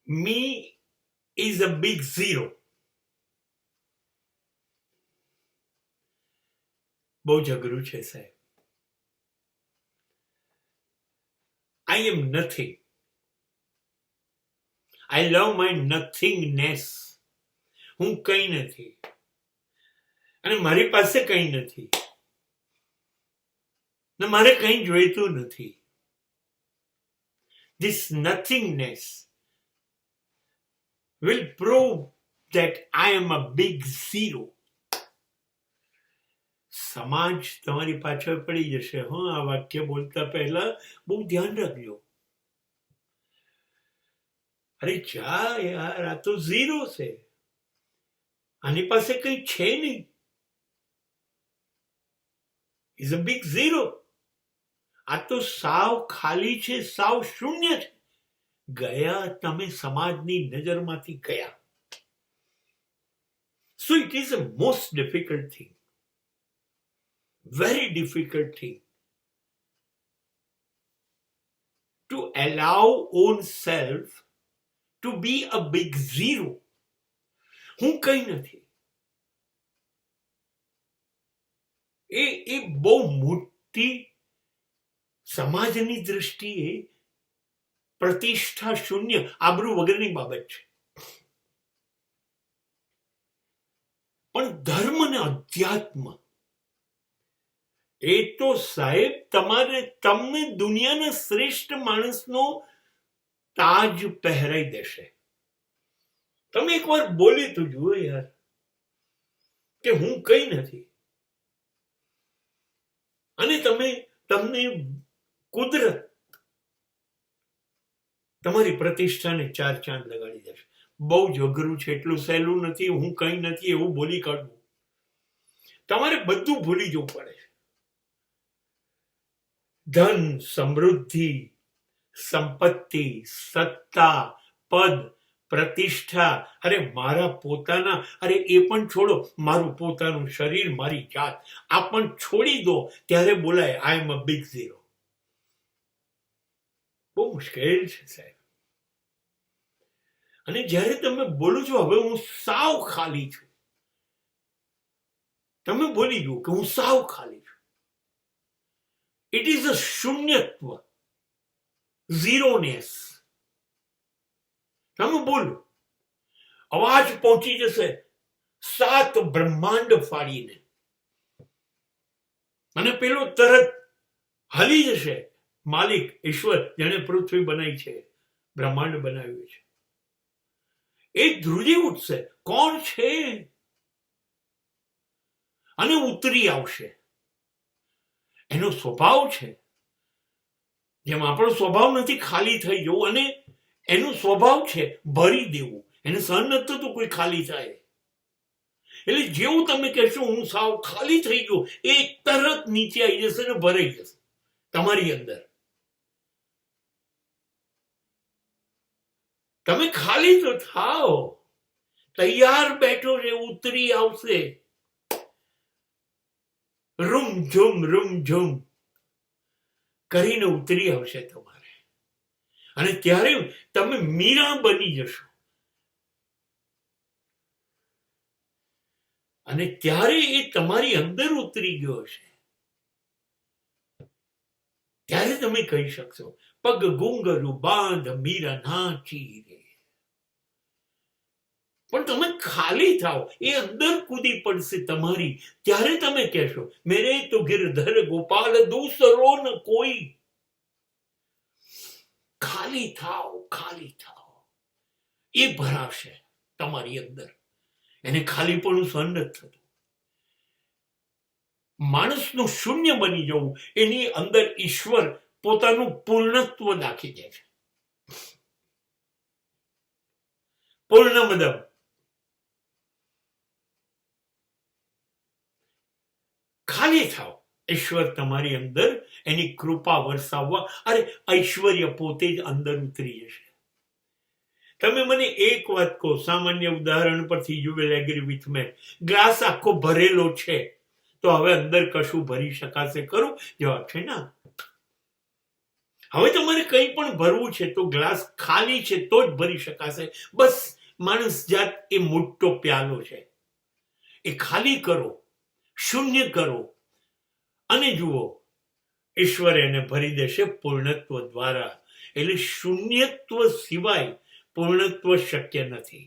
Me is a big zero. બહુ જ અઘરું છે સાહેબ. I am nothing. I love my nothingness. હું કંઈ નથી અને મારી પાસે કંઈ નથી ને મારે કંઈ જોઈતું નથી. This nothingness will prove that I am a big zero. સમાજ તમારી પાછળ પડી જશે. આ વાક્ય બોલતા પહેલા બહુ ધ્યાન રાખજો. અરે જા યાર, આ તો ઝીરો છે, આની પાસે કઈ છે નહીં. Is a big zero. આ તો સાવ ખાલી છે, સાવ શૂન્ય છે. ગયા તમે સમાજની નજરમાંથી ગયા. So it is a most difficult thing, very difficult thing to allow oneself to be a big zero. હું કઈ નથી. એ બહુ મોટી સમાજની દ્રષ્ટિએ પ્રતિષ્ઠા શૂન્ય, આબરૂ વગરની બાબત છે. પણ ધર્મ અને અધ્યાત્મ એ તો સાહેબ તમને દુનિયાના શ્રેષ્ઠ માણસનો તાજ પહેરાઈ દેશે. તમે એકવાર બોલી તો જુઓ યાર કે હું કઈ નથી, અને તમને કુદરત તમારી પ્રતિષ્ઠાને ચાર ચાંદ લગાડી દેશે. બહુ જ અઘરું છે, એટલું સહેલું નથી. હું કઈ નથી એવું બોલી કાઢવું. તમારે બધું ભૂલી જવું પડે. ધન, સમૃદ્ધિ, સંપત્તિ, સત્તા, પદ, પ્રતિષ્ઠા, અરે મારા પોતાના, અરે એ પણ છોડો, મારું પોતાનું શરીર, મારી જાત, આ પણ છોડી દો ત્યારે બોલાય આઈ એમ અ બિગ ઝીરો. બહુ મુશ્કેલ છે સાહેબ. અને જ્યારે તમે બોલો છો હવે હું સાવ ખાલી છું, તમે બોલી જુઓ કે હું સાવ ખાલી છું. ઇટ ઇઝ અ શૂન્યત્વ, ઝીરોનેસ. તમે બોલો, અવાજ પહોંચી જશે 7 બ્રહ્માંડ ફાડીને, અને પેલો તરત હલી જશે. માલિક ઈશ્વર જેને પૃથ્વી બનાવી છે, બ્રહ્માંડ બનાવ્યું છે, એ ધ્રુજી ઉઠશે. કોણ છે? અને ઉતરી આવશે. એનો સ્વભાવ છે, જેમ આપણો સ્વભાવ નથી ખાલી થઈ જવું, અને એનો સ્વભાવ છે ભરી દેવું. એને સહન નથી થતું કોઈ ખાલી થાય. એટલે જેવું તમે કહેશો હું સાવ ખાલી થઈ ગયો, એ તરત નીચે આવી જશે ને ભરાઈ જશે તમારી અંદર. તમે ખાલી તો થાઓ, તૈયાર બેઠો છે, ઉતરી આવશે. રૂમ કરીને ઉતરી આવશે તમારે. અને ત્યારે તમે મીરા બની જશો. અને ત્યારે એ તમારી અંદર ઉતરી ગયો હશે. ત્યારે તમે કહી શકશો પગ ઘૂંઘરું બાંધ મીરા નાચી રે. પણ તમે ખાલી થાઓ, એ અંદર કૂદી પડશે તમારી. ત્યારે તમે કહેશો મેરે તો ગિરધર ગોપાલ દૂસરો ન કોઈ. ખાલી થાઓ, ખાલી થાઓ. એ ભરાશે તમારી અંદર. એને ખાલી પણ સહન નથી થતું. માણસનું શૂન્ય બની જવું, એની અંદર ઈશ્વર પોતાનું પૂર્ણત્વ નાખી દે છે. પૂર્ણમદમ. ખાલી થાવ, ઈશ્વર તમારી અંદર એની કૃપા વરસાવવા, અરે ઐશ્વર્ય પોતે જ અંદર ઉતરી જશે. તમે મને એક વાત કહો, સામાન્ય ઉદાહરણ પરથી you will agree with May. Glass આખો ભરેલો છે, તો હવે અંદર કશું ભરી શકાશે ખરું? જવાબ છે ના. હવે તમારે કંઈ પણ ભરવું છે તો ગ્લાસ ખાલી છે તો જ ભરી શકાશે. બસ માણસ જાત એ મોટો પ્યાલો છે, એ ખાલી કરો, શૂન્ય કરો અને જુઓ ઈશ્વર એને ભરી દેશે પૂર્ણત્વ દ્વારા. એટલે શૂન્યત્વ સિવાય પૂર્ણત્વ શક્ય નથી.